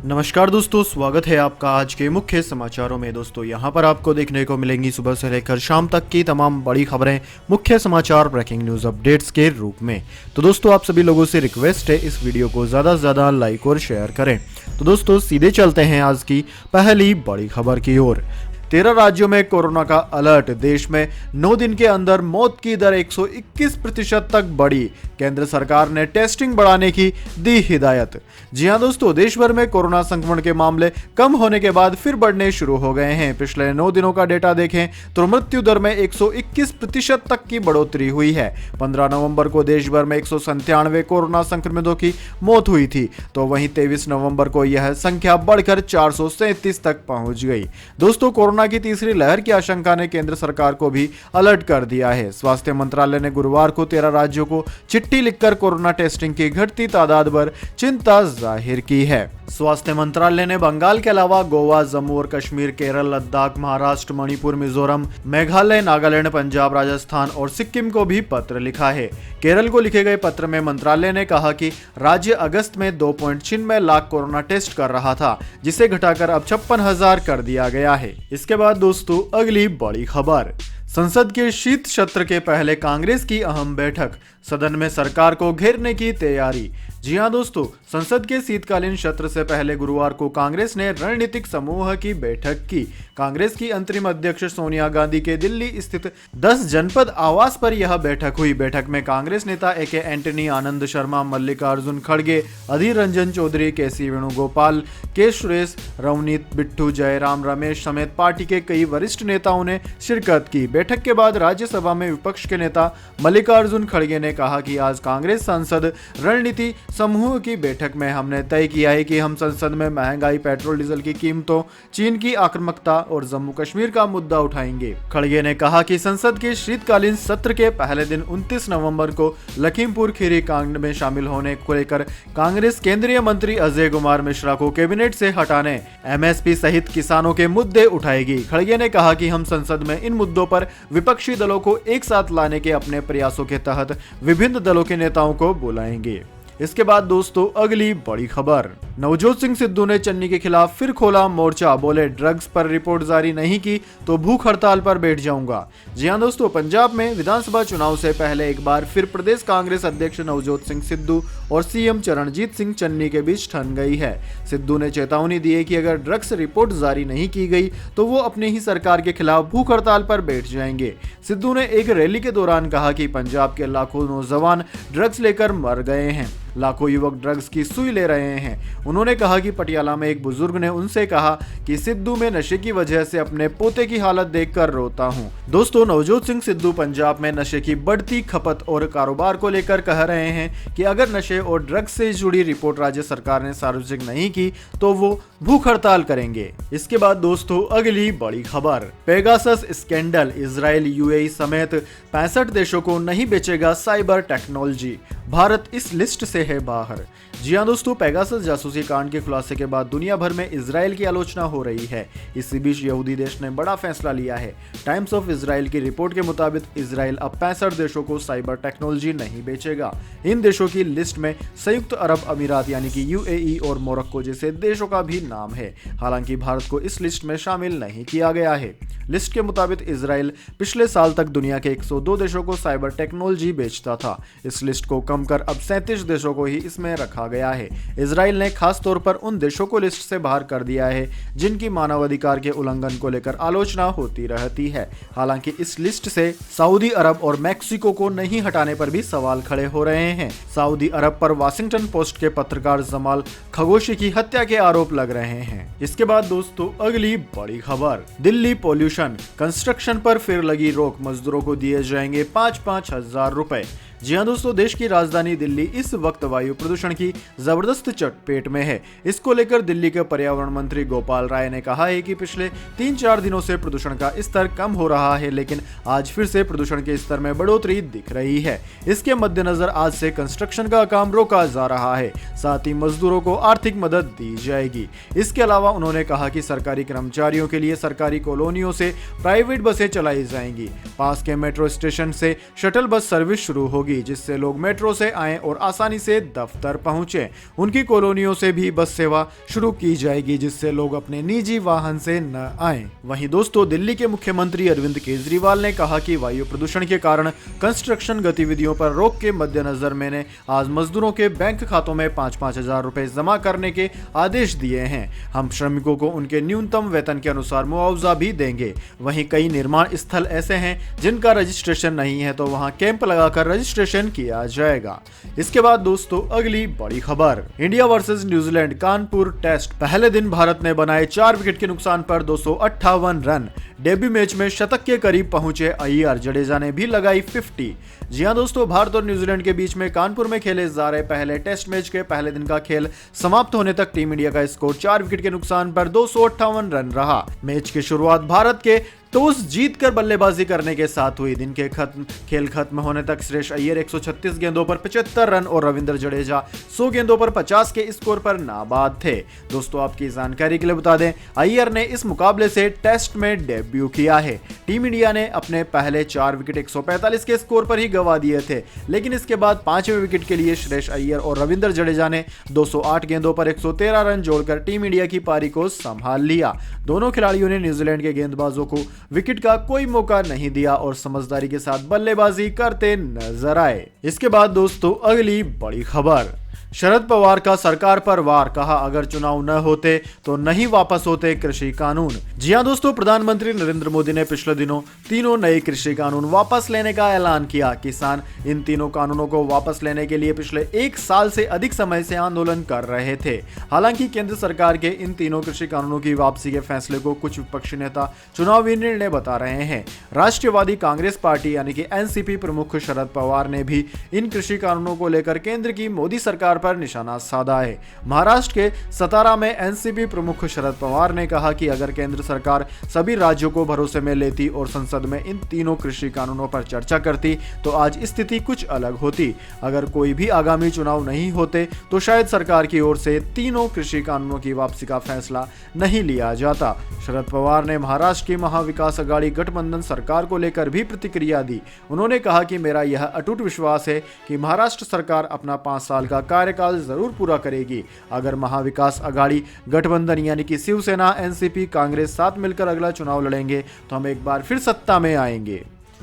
नमस्कार दोस्तों, स्वागत है आपका आज के मुख्य समाचारों में। दोस्तों यहाँ पर आपको देखने को मिलेंगी सुबह से लेकर शाम तक की तमाम बड़ी खबरें, मुख्य समाचार, ब्रेकिंग न्यूज अपडेट्स के रूप में। तो दोस्तों आप सभी लोगों से रिक्वेस्ट है इस वीडियो को ज़्यादा से ज़्यादा लाइक और शेयर करें। तो दोस्तों सीधे चलते हैं आज की पहली बड़ी खबर की ओर। 13 राज्यों में कोरोना का अलर्ट। देश में 9 दिन के अंदर मौत की दर 121% तक बढ़ी। केंद्र सरकार ने टेस्टिंग बढ़ाने की दी हिदायत। जी हां दोस्तों, देश भर में कोरोना संक्रमण के मामले कम होने के बाद फिर बढ़ने शुरू हो गए हैं। पिछले 9 दिनों का डेटा देखें तो मृत्यु दर में 121% तक की बढ़ोतरी हुई है। 15 नवंबर को देश भर में 197 कोरोना संक्रमितों की मौत हुई थी, तो वहीं 23 नवंबर को यह संख्या बढ़कर 437 तक पहुंच गई। दोस्तों कोरोना की तीसरी लहर की आशंका ने केंद्र सरकार को भी अलर्ट कर दिया है। स्वास्थ्य मंत्रालय ने गुरुवार को 13 राज्यों को चिट्ठी लिखकर कोरोना टेस्टिंग की घटती तादाद पर चिंता जाहिर की है। स्वास्थ्य मंत्रालय ने बंगाल के अलावा गोवा, जम्मू और कश्मीर, केरल, लद्दाख, महाराष्ट्र, मणिपुर, मिजोरम, मेघालय, नागालैंड, पंजाब, राजस्थान और सिक्किम को भी पत्र लिखा है। केरल को लिखे गए पत्र में मंत्रालय ने कहा कि राज्य अगस्त में 2.96 लाख कोरोना टेस्ट कर रहा था, जिसे घटाकर अब 56,000 कर दिया गया है। इसके बाद दोस्तों अगली बड़ी खबर। संसद के शीत सत्र के पहले कांग्रेस की अहम बैठक। सदन में सरकार को घेरने की तैयारी। जी हां दोस्तों, संसद के शीतकालीन सत्र से पहले गुरुवार को कांग्रेस ने रणनीतिक समूह की बैठक की। कांग्रेस की अंतरिम अध्यक्ष सोनिया गांधी के दिल्ली स्थित 10 जनपद आवास पर यह बैठक हुई। बैठक में कांग्रेस नेता ए.के. एंटनी, आनंद शर्मा, मल्लिकार्जुन खड़गे, अधीर रंजन चौधरी, के.सी. वेणुगोपाल, के. सुरेश, रवनीत बिट्टू, जयराम रमेश समेत पार्टी के कई वरिष्ठ नेताओं ने शिरकत की। बैठक के बाद राज्यसभा में विपक्ष के नेता मल्लिकार्जुन खड़गे ने कहा कि आज कांग्रेस सांसद रणनीति समूह की बैठक में हमने तय किया है कि हम संसद में महंगाई, पेट्रोल डीजल की कीमतों, चीन की आक्रामकता और जम्मू कश्मीर का मुद्दा उठाएंगे। खड़गे ने कहा कि संसद के शीतकालीन सत्र के पहले दिन 29 नवंबर को लखीमपुर खीरी कांड में शामिल होने को लेकर कांग्रेस केंद्रीय मंत्री अजय कुमार मिश्रा को कैबिनेट से हटाने, एमएसपी सहित किसानों के मुद्दे उठाएगी। खड़गे ने कहा कि हम संसद में इन मुद्दों पर विपक्षी दलों को एक साथ लाने के अपने प्रयासों के तहत विभिन्न दलों के नेताओं को बुलाएंगे। इसके बाद दोस्तों अगली बड़ी खबर। नवजोत सिंह सिद्धू ने चन्नी के खिलाफ फिर खोला मोर्चा। बोले ड्रग्स पर रिपोर्ट जारी नहीं की तो भूख हड़ताल पर बैठ जाऊंगा। जी हां दोस्तों, पंजाब में विधानसभा चुनाव से पहले एक बार फिर प्रदेश कांग्रेस अध्यक्ष नवजोत सिंह सिद्धू और सीएम चरणजीत सिंह चन्नी के बीच ठन गई है। सिद्धू ने चेतावनी दी है कि अगर ड्रग्स रिपोर्ट जारी नहीं की गई तो वो अपनी ही सरकार के खिलाफ भूख हड़ताल पर बैठ जाएंगे। सिद्धू ने एक रैली के दौरान कहा कि पंजाब के लाखों नौजवान ड्रग्स लेकर मर गए हैं, लाखों युवक ड्रग्स की सुई ले रहे हैं। उन्होंने कहा कि पटियाला में एक बुजुर्ग ने उनसे कहा कि सिद्धू में नशे की वजह से अपने पोते की हालत देखकर रोता हूं। दोस्तों नवजोत सिंह सिद्धू पंजाब में नशे की बढ़ती खपत और कारोबार को लेकर कह रहे हैं कि अगर नशे और ड्रग्स से जुड़ी रिपोर्ट राज्य सरकार ने सार्वजनिक नहीं की तो वो भूख हड़ताल करेंगे। इसके बाद दोस्तों अगली बड़ी खबर। Pegasus scandal. इजराइल, यूएई समेत 65 देशों को नहीं बेचेगा साइबर टेक्नोलॉजी। भारत इस लिस्ट से है बाहर। जी हां दोस्तों, पेगासस जासूसी कांड के खुलासे के बाद दुनिया भर में इजराइल की आलोचना हो रही है। इसी बीच यहूदी देश ने बड़ा फैसला लिया है। टाइम्स ऑफ इजराइल की रिपोर्ट के मुताबिक इजराइल अब 65 देशों को साइबर टेक्नोलॉजी नहीं बेचेगा। इन देशों की लिस्ट में संयुक्त अरब अमीरात यानी कि यूएई और मोरक्को जैसे देशों का भी नाम है। हालांकि भारत को इस लिस्ट में शामिल नहीं किया गया है। लिस्ट के मुताबिक इजराइल पिछले साल तक दुनिया के 102 देशों को साइबर टेक्नोलॉजी बेचता था। इस लिस्ट को कम कर अब 37 देशों को ही इसमें रखा गया है। इजराइल ने खास तौर पर उन देशों को लिस्ट से बाहर कर दिया है जिनकी मानवाधिकार के उल्लंघन को लेकर आलोचना होती रहती है। हालांकि इस लिस्ट से सऊदी अरब और मैक्सिको को नहीं हटाने पर भी सवाल खड़े हो रहे हैं। सऊदी अरब पर वाशिंगटन पोस्ट के पत्रकार जमाल खशोगी की हत्या के आरोप लग रहे हैं। इसके बाद दोस्तों अगली बड़ी खबर। दिल्ली पोल्यूशन। कंस्ट्रक्शन पर फिर लगी रोक। मजदूरों को दिए जाएंगे 5-5 हजार रुपए। जी हां दोस्तों, देश की राजधानी दिल्ली इस वक्त वायु प्रदूषण की जबरदस्त चपेट में है। इसको लेकर दिल्ली के पर्यावरण मंत्री गोपाल राय ने कहा है कि पिछले 3-4 दिनों से प्रदूषण का स्तर कम हो रहा है, लेकिन आज फिर से प्रदूषण के स्तर में बढ़ोतरी दिख रही है। इसके मद्देनजर आज से कंस्ट्रक्शन का काम रोका जा रहा है, साथ ही मजदूरों को आर्थिक मदद दी जाएगी। इसके अलावा उन्होंने कहा कि सरकारी कर्मचारियों के लिए सरकारी कॉलोनियों से प्राइवेट बसें चलाई जाएंगी। पास के मेट्रो स्टेशन से शटल बस सर्विस शुरू होगी। होगी, जिससे लोग मेट्रो से आएं और आसानी से दफ्तर पहुंचे। उनकी कॉलोनियों से भी बस सेवा शुरू की जाएगी, जिससे लोग अपने निजी वाहन से न आएं। वहीं दोस्तों, दिल्ली के मुख्यमंत्री अरविंद केजरीवाल ने कहा कि वायु प्रदूषण के कारण कंस्ट्रक्शन गतिविधियों पर रोक के मद्देनजर मैंने आज मजदूरों के बैंक खातों में 5-5 हजार रुपए जमा करने के आदेश दिए हैं। हम श्रमिकों को उनके न्यूनतम वेतन के अनुसार मुआवजा भी देंगे। वहीं कई निर्माण स्थल ऐसे हैं जिनका रजिस्ट्रेशन नहीं है, तो वहां कैंप लगाकर रजिस्ट्रेशन किया जाएगा। इसके बाद दोस्तों, अगली बड़ी खबर, India versus New Zealand Kanpur test. पहले दिन भारत ने बनाए 4 विकेट के नुकसान पर 258 रन। डेब्यू मैच में शतक के करीब पहुंचे अय्यर, जडेजा ने भी लगाई 50। जी हां दोस्तों, भारत और न्यूजीलैंड के बीच में कानपुर में खेले जा रहे पहले टेस्ट मैच के पहले दिन का खेल समाप्त होने तक टीम इंडिया का स्कोर 4 विकेट के नुकसान पर 258 रन रहा। मैच की शुरुआत भारत के टॉस जीतकर बल्लेबाजी करने के साथ हुई। दिन के खेल खत्म होने तक श्रेयस अय्यर 136 गेंदों पर 75 रन और रविंद्र जडेजा 100 गेंदों पर 50 के स्कोर पर नाबाद थे। दोस्तों, आपकी जानकारी के लिए बता दें, अय्यर ने इस मुकाबले से टेस्ट में डेब्यू किया है। टीम इंडिया ने अपने पहले 4 विकेट 145 के स्कोर पर ही गंवा दिए थे, लेकिन इसके बाद 5वें विकेट के लिए श्रेयस अय्यर और रविंद्र जडेजा ने 208 गेंदों पर 113 रन जोड़कर टीम इंडिया की पारी को संभाल लिया। दोनों खिलाड़ियों ने न्यूजीलैंड के गेंदबाजों को विकेट का कोई मौका नहीं दिया और समझदारी के साथ बल्लेबाजी करते नजर आए। इसके बाद दोस्तों, अगली बड़ी खबर, शरद पवार का सरकार पर वार, कहा अगर चुनाव न होते तो नहीं वापस होते कृषि कानून। जी हां दोस्तों, प्रधानमंत्री नरेंद्र मोदी ने पिछले दिनों तीनों नए कृषि कानून वापस लेने का ऐलान किया। किसान इन तीनों कानूनों को वापस लेने के लिए पिछले 1 साल से अधिक समय से आंदोलन कर रहे थे। हालांकि केंद्र सरकार के इन तीनों कृषि कानूनों की वापसी के फैसले को कुछ विपक्षी नेता चुनावी निर्णय बता रहे हैं। राष्ट्रवादी कांग्रेस पार्टी यानी कि एनसीपी प्रमुख शरद पवार ने भी इन कृषि कानूनों को लेकर केंद्र की मोदी सरकार पर निशाना साधा है। महाराष्ट्र के सतारा में एनसीपी प्रमुख शरद पवार ने कहा कि अगर केंद्र सरकार सभी राज्यों को भरोसे में लेती और संसद में इन तीनों कृषि कानूनों पर चर्चा करती तो आज स्थिति कुछ अलग होती। अगर कोई भी आगामी चुनाव नहीं होते तो शायद सरकार की ओर से तीनों कृषि कानूनों की वापसी का फैसला नहीं लिया जाता। शरद पवार ने महाराष्ट्र की महाविकास अघाड़ी गठबंधन सरकार को लेकर भी प्रतिक्रिया दी। उन्होंने कहा कि मेरा यह अटूट विश्वास है कि महाराष्ट्र सरकार अपना 5 साल का कार्यकाल जरूर पूरा करेगी। अगर महाविकास अघाड़ी गठबंधन यानी कि शिवसेना, एनसीपी, कांग्रेस साथ मिलकर अगला चुनाव लड़ेंगे तो हम एक बार फिर सत्ता में आएंगे।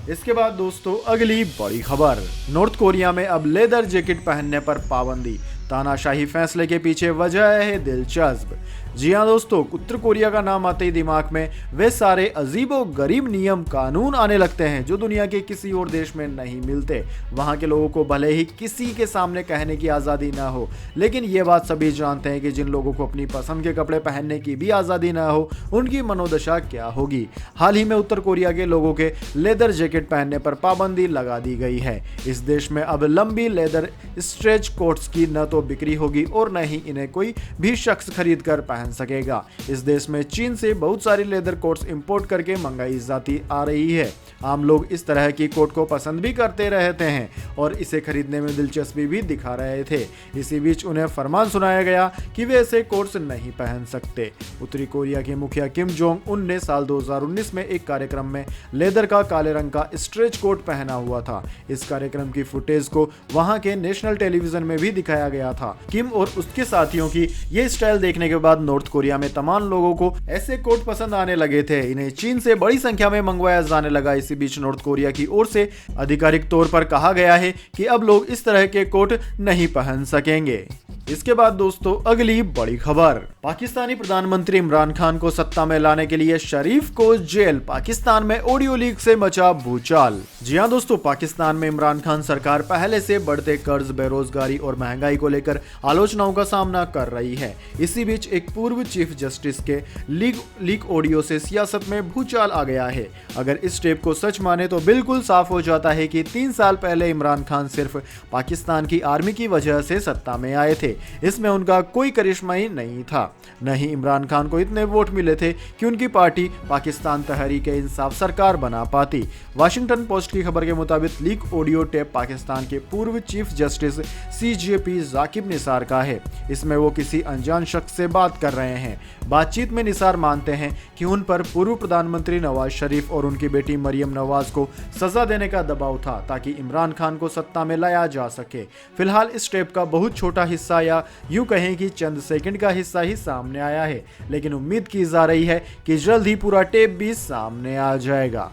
इसके बाद दोस्तों, अगली बड़ी खबर, नॉर्थ कोरिया में अब लेदर जैकेट पहनने पर पाबंदी। तानाशाही फैसले के पीछे वजह है दिलचस्प। जी हां दोस्तों, उत्तर कोरिया का नाम आते ही दिमाग में वे सारे अजीबो गरीब नियम कानून आने लगते हैं जो दुनिया के किसी और देश में नहीं मिलते। वहां के लोगों को भले ही किसी के सामने कहने की आज़ादी ना हो, लेकिन ये बात सभी जानते हैं कि जिन लोगों को अपनी पसंद के कपड़े पहनने की भी आज़ादी ना हो, उनकी मनोदशा क्या होगी। हाल ही में उत्तर कोरिया के लोगों के लेदर जैकेट पहनने पर पाबंदी लगा दी गई है। इस देश में अब लंबी लेदर स्ट्रेच कोट्स की न तो बिक्री होगी और न ही इन्हें कोई भी शख्स खरीद कर पहन सकेगा। इस देश में चीन से बहुत सारी लेदर कोट्स इंपोर्ट करके मंगाई जाती आ रही है। आम लोग इस तरह की कोट को पसंद भी करते रहते हैं और इसे खरीदने में दिलचस्पी भी दिखा रहे थे। इसी बीच उन्हें फरमान सुनाया गया कि वे ऐसे कोट्स नहीं पहन सकते। उत्तरी कोरिया के मुखिया किम जोंग उन ने साल 2019 में एक कार्यक्रम में लेदर का काले रंग का स्ट्रेच कोट पहना हुआ था। इस कार्यक्रम की फुटेज को वहां के नेशनल टेलीविजन में भी दिखाया गया था। किम और उसके साथियों की ये स्टाइल देखने के बाद नॉर्थ कोरिया में तमाम लोगों को ऐसे कोट पसंद आने लगे थे। इन्हें चीन से बड़ी संख्या में मंगवाया जाने लगा। इसी बीच नॉर्थ कोरिया की ओर से आधिकारिक तौर पर कहा गया है कि अब लोग इस तरह के कोट नहीं पहन सकेंगे। इसके बाद दोस्तों, अगली बड़ी खबर, पाकिस्तानी प्रधानमंत्री इमरान खान को सत्ता में लाने के लिए शरीफ को जेल। पाकिस्तान में ऑडियो लीक से मचा भूचाल। जी हां दोस्तों, पाकिस्तान में इमरान खान सरकार पहले से बढ़ते कर्ज, बेरोजगारी और महंगाई को लेकर आलोचनाओं का सामना कर रही है। इसी बीच एक पूर्व चीफ जस्टिस के लीक ऑडियो से सियासत में भूचाल आ गया है। अगर इस टेप को सच माने तो बिल्कुल साफ हो जाता है कि 3 साल पहले इमरान खान सिर्फ पाकिस्तान की आर्मी की वजह से सत्ता में आए थे। इसमें उनका कोई करिश्मा ही नहीं था। न ही इमरान खान को इतने वोट मिले थे कि उनकी पार्टी पाकिस्तान तहरीक-ए-इंसाफ सरकार बना पाती। वाशिंगटन पोस्ट की खबर के मुताबिक लीक ऑडियो टेप पाकिस्तान के पूर्व चीफ जस्टिस CJP जाकिब निसार का है। इसमें वो किसी अनजान शख्स से बात कर रहे हैं। बातचीत में निसार मानते हैं कि उन पर पूर्व प्रधानमंत्री नवाज शरीफ और उनकी बेटी मरियम नवाज को सजा देने का दबाव था ताकि इमरान खान को सत्ता में लाया जा सके। फिलहाल इस टेप का बहुत छोटा हिस्सा या यूं कहें कि चंद सेकंड का हिस्सा ही सामने आया है, लेकिन उम्मीद की जा रही है कि जल्द ही पूरा टेप भी सामने आ जाएगा।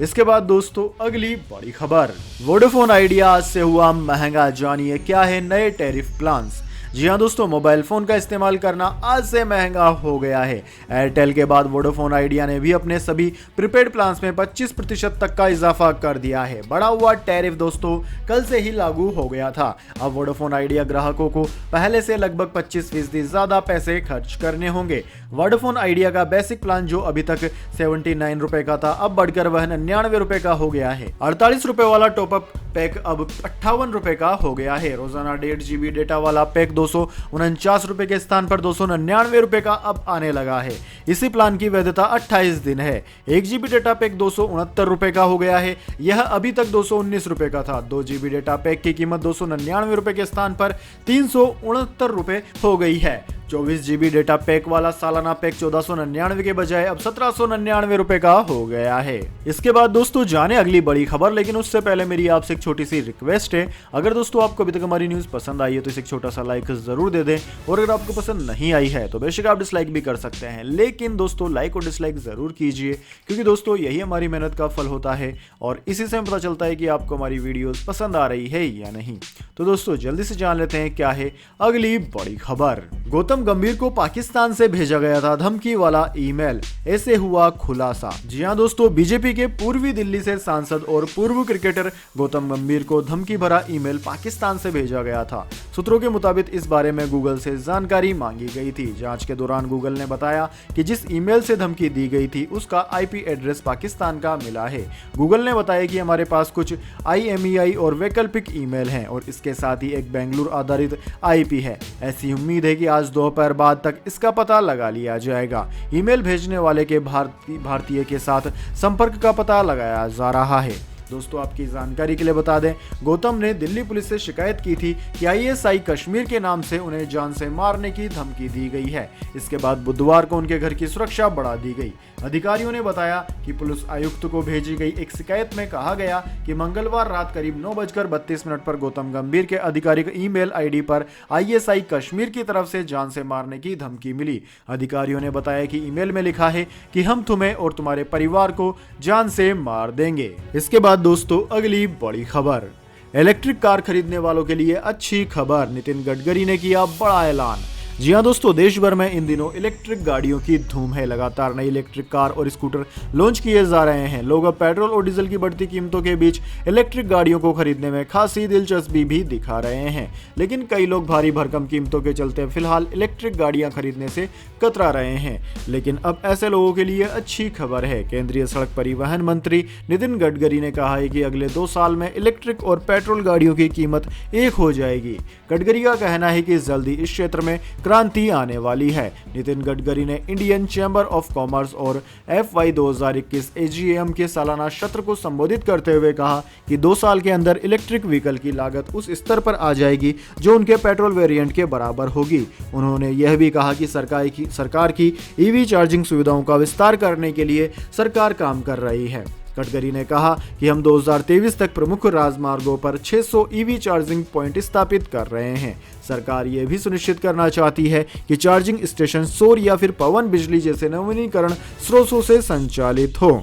इसके बाद दोस्तों अगली बड़ी खबर, वोडाफोन आइडिया आज से हुआ महंगा, जानिए क्या है नए टैरिफ प्लान्स। जी हाँ दोस्तों, मोबाइल फोन का इस्तेमाल करना आज से महंगा हो गया है। एयरटेल के बाद वोडाफोन आइडिया ने भी अपने सभी प्रीपेड प्लान्स में 25% तक का इजाफा कर दिया है। बढ़ा हुआ टैरिफ दोस्तों कल से ही लागू हो गया था। अब वोडाफोन आइडिया ग्राहकों को पहले से लगभग 25% ज्यादा पैसे खर्च करने होंगे। वोडाफोन आइडिया का बेसिक प्लान जो अभी तक 79 रुपए का था, अब बढ़कर वह 99 रुपए का हो गया है। 48 रुपए वाला टॉपअप पैक अब 58 रुपए का हो गया है। रोजाना 1.5 GB डेटा वाला पैक 249 रुपए के स्थान पर 299 रुपए का अब आने लगा है। इसी प्लान की वैधता 28 दिन है। 1 GB डेटा पैक 269 रुपए का हो गया है। यह अभी तक 219 रुपए का था। 2 GB डेटा पैक की कीमत 299 रुपए के स्थान पर 369 रुपए हो गई है। 24 GB डेटा पैक वाला सालाना पैक 1499 के बजाय अब 1799 रुपए का हो गया है। इसके बाद दोस्तों जाने अगली बड़ी खबर, लेकिन उससे पहले मेरी आपसे एक छोटी सी रिक्वेस्ट है। अगर दोस्तों आपको अभी तक हमारी न्यूज पसंद आई है तो इसे एक छोटा सा लाइक जरूर दे दें, और अगर आपको पसंद नहीं आई है तो बेशक आप डिसलाइक भी कर सकते हैं, लेकिन दोस्तों लाइक और डिसलाइक जरूर कीजिए, क्योंकि दोस्तों यही हमारी मेहनत का फल होता है और इसी से हमें पता चलता है कि आपको हमारी वीडियोस पसंद आ रही है या नहीं। तो दोस्तों जल्दी से जान लेते हैं क्या है अगली बड़ी खबर। गौतम गंभीर को पाकिस्तान से भेजा गया था धमकी वाला ईमेल, ऐसे हुआ खुलासा। जी हां दोस्तों, बीजेपी के पूर्वी दिल्ली से सांसद और पूर्व क्रिकेटर गौतम गंभीर को धमकी भरा ईमेल पाकिस्तान से भेजा गया था। सूत्रों के मुताबिक इस बारे में गूगल से जानकारी मांगी गई थी। जांच के दौरान गूगल ने बताया कि जिस ईमेल से धमकी दी गई थी उसका IP एड्रेस पाकिस्तान का मिला है। गूगल ने बताया कि हमारे पास कुछ IMEI और वैकल्पिक ईमेल हैं और इसके साथ ही एक बेंगलुरु आधारित IP है। ऐसी उम्मीद है कि आज दोपहर बाद तक इसका पता लगा लिया जाएगा। ईमेल भेजने वाले के भारतीय के साथ संपर्क का पता लगाया जा रहा है। दोस्तों आपकी जानकारी के लिए बता दें, गौतम ने दिल्ली पुलिस से शिकायत की थी कि ISI कश्मीर के नाम से उन्हें जान से मारने की धमकी दी गई है। इसके बाद बुधवार को उनके घर की सुरक्षा बढ़ा दी गई। अधिकारियों ने बताया कि पुलिस आयुक्त को भेजी गई एक शिकायत में कहा गया कि मंगलवार रात करीब 9:32 पर गौतम गंभीर के आधिकारिक ईमेल ID पर ISI कश्मीर की तरफ से जान से मारने की धमकी मिली। अधिकारियों ने बताया कि ईमेल में लिखा है कि हम तुम्हें और तुम्हारे परिवार को जान से मार देंगे। इसके बाद दोस्तों अगली बड़ी खबर, इलेक्ट्रिक कार खरीदने वालों के लिए अच्छी खबर, नितिन गडकरी ने किया बड़ा ऐलान। जी हाँ दोस्तों, देश भर में इन दिनों इलेक्ट्रिक गाड़ियों की धूम है। लगातार नई इलेक्ट्रिक कार और स्कूटर लॉन्च किए जा रहे हैं। लोग अब पेट्रोल और डीजल की बढ़ती कीमतों के बीच इलेक्ट्रिक गाड़ियों को खरीदने में खासी दिलचस्पी भी दिखा रहे हैं, लेकिन कई लोग भारी भरकम कीमतों के चलते फिलहाल इलेक्ट्रिक गाड़ियां खरीदने से कतरा रहे हैं। लेकिन अब ऐसे लोगों के लिए अच्छी खबर है। केंद्रीय सड़क परिवहन मंत्री नितिन गडकरी ने कहा है कि अगले 2 साल में इलेक्ट्रिक और पेट्रोल गाड़ियों की कीमत एक हो जाएगी। गडकरी का कहना है कि जल्दी इस क्षेत्र में क्रांति आने वाली है। नितिन गडकरी ने इंडियन चैम्बर ऑफ कॉमर्स और FY 2021 AGM के सालाना सत्र को संबोधित करते हुए कहा कि 2 साल के अंदर इलेक्ट्रिक व्हीकल की लागत उस स्तर पर आ जाएगी जो उनके पेट्रोल वेरिएंट के बराबर होगी। उन्होंने यह भी कहा कि सरकार की EV चार्जिंग सुविधाओं का विस्तार करने के लिए सरकार काम कर रही है। गडकरी ने कहा कि हम 2023 तक प्रमुख राजमार्गों पर 600 EV चार्जिंग पॉइंट स्थापित कर रहे हैं। सरकार ये भी सुनिश्चित करना चाहती है कि चार्जिंग स्टेशन सौर या फिर पवन बिजली जैसे नवीनीकरण स्रोतों से संचालित हो।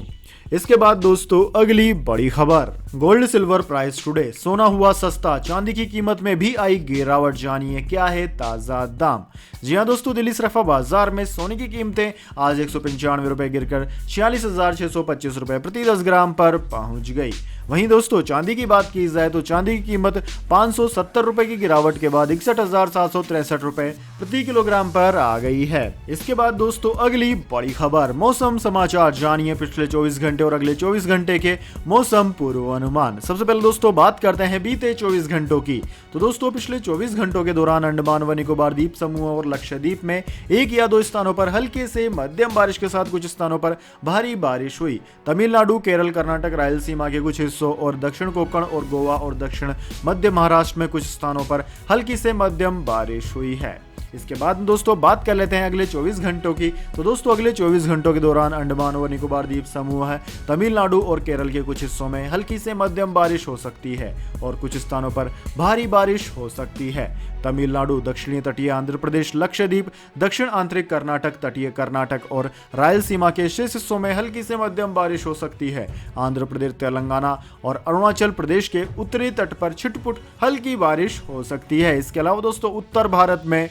इसके बाद दोस्तों अगली बड़ी खबर, गोल्ड सिल्वर प्राइस टुडे, सोना हुआ सस्ता, चांदी की कीमत में भी आई गिरावट, जानिए क्या है ताजा दाम। जी हां दोस्तों, दिल्ली सराफा बाजार में सोने की कीमतें आज 195 रुपए गिरकर 46,625 रुपए प्रति 10 ग्राम पर पहुंच गई। वहीं दोस्तों चांदी की बात की जाए तो चांदी की कीमत 570 रुपए की गिरावट के बाद 61,763 रुपए प्रति किलोग्राम पर आ गई है। इसके बाद दोस्तों अगली बड़ी खबर, मौसम समाचार, जानिए पिछले 24 घंटे और अगले 24 घंटे के मौसम पूर्वानुमान। अनुमान। सबसे पहले दोस्तों बात करते हैं बीते 24 घंटों की। तो दोस्तों पिछले 24 घंटों के दौरान अंडमान व निकोबार द्वीप समूह और लक्षद्वीप में एक या दो स्थानों पर हल्के से मध्यम बारिश के साथ कुछ स्थानों पर भारी बारिश हुई। तमिलनाडु, केरल, कर्नाटक, रायलसीमा के कुछ हिस्सों और दक्षिण कोंकण और गोवा और दक्षिण मध्य महाराष्ट्र में कुछ स्थानों पर हल्की से मध्यम बारिश हुई है। इसके बाद दोस्तों बात कर लेते हैं अगले 24 घंटों की। तो दोस्तों अगले 24 घंटों के दौरान अंडमान व निकोबार द्वीप समूह है, तमिलनाडु और केरल के कुछ हिस्सों में हल्की से मध्यम बारिश हो सकती है और कुछ स्थानों पर भारी बारिश हो सकती है। तमिलनाडु, दक्षिणी तटीय आंध्र प्रदेश, लक्षद्वीप, दक्षिण आंतरिक कर्नाटक, तटीय कर्नाटक और रायलसीमा के शेष हिस्सों में हल्की से मध्यम बारिश हो सकती है। आंध्र प्रदेश, तेलंगाना और अरुणाचल प्रदेश के उत्तरी तट पर छिटपुट हल्की बारिश हो सकती है। इसके अलावा दोस्तों उत्तर भारत में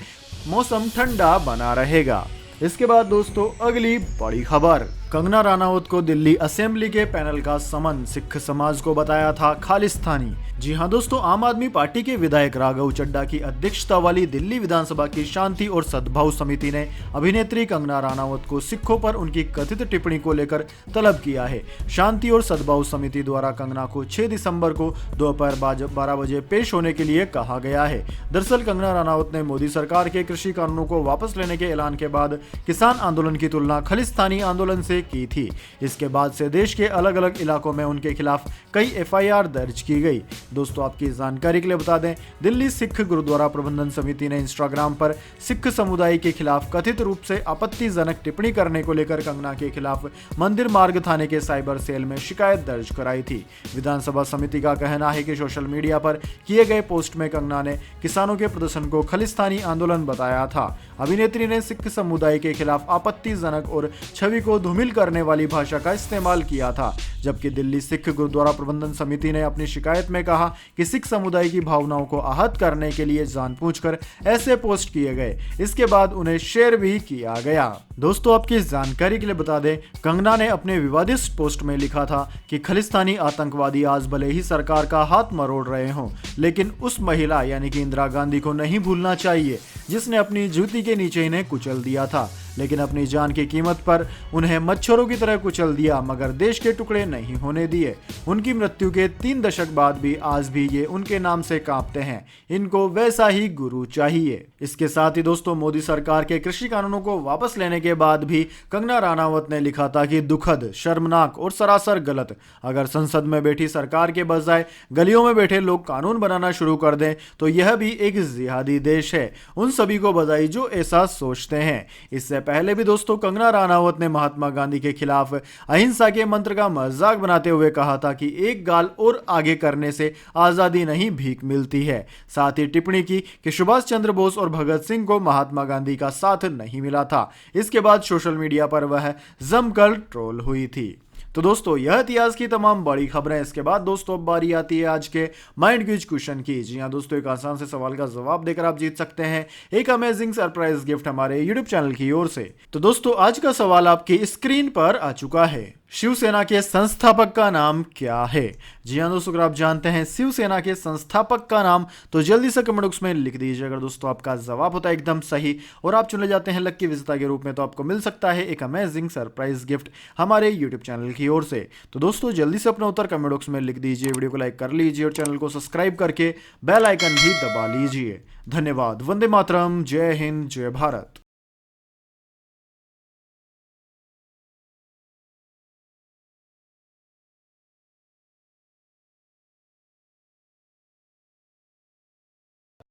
मौसम ठंडा बना रहेगा। इसके बाद दोस्तों अगली बड़ी खबर, कंगना रनावत को दिल्ली असेंबली के पैनल का समन, सिख समाज को बताया था खालिस्तानी। जी हां दोस्तों, आम आदमी पार्टी के विधायक राघव चड्ढा की अध्यक्षता वाली दिल्ली विधानसभा की शांति और सद्भाव समिति ने अभिनेत्री कंगना रनावत को सिखों पर उनकी कथित टिप्पणी को लेकर तलब किया है। शांति और सद्भाव समिति द्वारा कंगना को 6 दिसंबर को दोपहर 12 बजे पेश होने के लिए कहा गया है। दरअसल कंगना रनावत ने मोदी सरकार के कृषि कानूनों को वापस लेने के ऐलान के बाद किसान आंदोलन की तुलना खालिस्तानी आंदोलन से की थी। इसके बाद से देश के अलग अलग इलाकों में उनके खिलाफ कई एफआईआर दर्ज की गई। दोस्तों आपकी जानकारी के लिए बता दें, दिल्ली सिख गुरुद्वारा प्रबंधन समिति ने इंस्टाग्राम पर सिख समुदाय के खिलाफ कथित रूप से आपत्तिजनक टिप्पणी करने को लेकर कंगना के खिलाफ मंदिर मार्ग थाने के साइबर सेल में शिकायत दर्ज कराई थी। विधानसभा समिति का कहना है कि सोशल मीडिया पर किए गए पोस्ट में कंगना ने किसानों के प्रदर्शन को खालिस्तानी आंदोलन बताया था। अभिनेत्री ने सिख समुदाय के खिलाफ आपत्तिजनक और छवि को धूमिल करने वाली भाषा का इस्तेमाल किया था। जबकि दिल्ली सिख गुरुद्वारा प्रबंधन समिति ने अपनी शिकायत में कहा कि सिख समुदाय की भावनाओं को आहत करने के लिए जानबूझकर ऐसे पोस्ट किए गए। इसके बाद उन्हें शेयर भी किया गया। दोस्तों आपकी जानकारी के लिए बता दें, कंगना ने अपने विवादित पोस्ट में लिखा था कि खालिस्तानी आतंकवादी आज भले ही सरकार का हाथ मरोड़ रहे हों, लेकिन उस महिला यानी कि इंदिरा गांधी को नहीं भूलना चाहिए जिसने अपनी जूती के नीचे इन्हें कुचल दिया था, लेकिन अपनी जान की कीमत पर उन्हें मच्छरों की तरह कुचल दिया मगर देश के टुकड़े नहीं होने दिए। उनकी मृत्यु के 3 दशक बाद भी आज भी ये उनके नाम से कांपते हैं। इनको वैसा ही गुरु चाहिए। इसके साथ ही दोस्तों मोदी सरकार के कृषि कानूनों को वापस लेने के बाद भी कंगना रनावत ने लिखा था कि दुखद, शर्मनाक और सरासर गलत। अगर संसद में बैठी सरकार के बजाय गलियों में बैठे लोग कानून बनाना शुरू कर दें तो यह भी एक जिहादी देश है। उन सभी को बधाई जो ऐसा सोचते हैं। इससे पहले भी दोस्तों कंगना रनावत ने महात्मा गांधी के खिलाफ अहिंसा के मंत्र का मजाक बनाते हुए कहा था कि एक गाल और आगे करने से आजादी नहीं भीख मिलती है। साथ ही टिप्पणी की कि सुभाष चंद्र बोस और भगत सिंह को महात्मा गांधी का साथ नहीं मिला था। इसके बाद सोशल मीडिया पर वह जमकर ट्रोल हुई थी। तो दोस्तों यह इतिहास की तमाम बड़ी खबरें। इसके बाद दोस्तों अब बारी आती है आज के माइंड क्विज क्वेश्चन की। जी हाँ दोस्तों, एक आसान से सवाल का जवाब देकर आप जीत सकते हैं एक अमेजिंग सरप्राइज गिफ्ट हमारे यूट्यूब चैनल की ओर से। तो दोस्तों आज का सवाल आपकी स्क्रीन पर आ चुका है। शिवसेना के संस्थापक का नाम क्या है? जी हाँ दोस्तों, अगर आप जानते हैं शिवसेना के संस्थापक का नाम तो जल्दी से कमेंट बॉक्स में लिख दीजिए। अगर दोस्तों आपका जवाब होता है एकदम सही और आप चुने जाते हैं लक्की विजेता के रूप में, तो आपको मिल सकता है एक अमेजिंग सरप्राइज गिफ्ट हमारे यूट्यूब चैनल की ओर से। तो दोस्तों जल्दी से अपना उत्तर कमेंट बॉक्स में लिख दीजिए, वीडियो को लाइक कर लीजिए और चैनल को सब्सक्राइब करके बेल आइकन भी दबा लीजिए। धन्यवाद। वंदे मातरम। जय हिंद, जय भारत।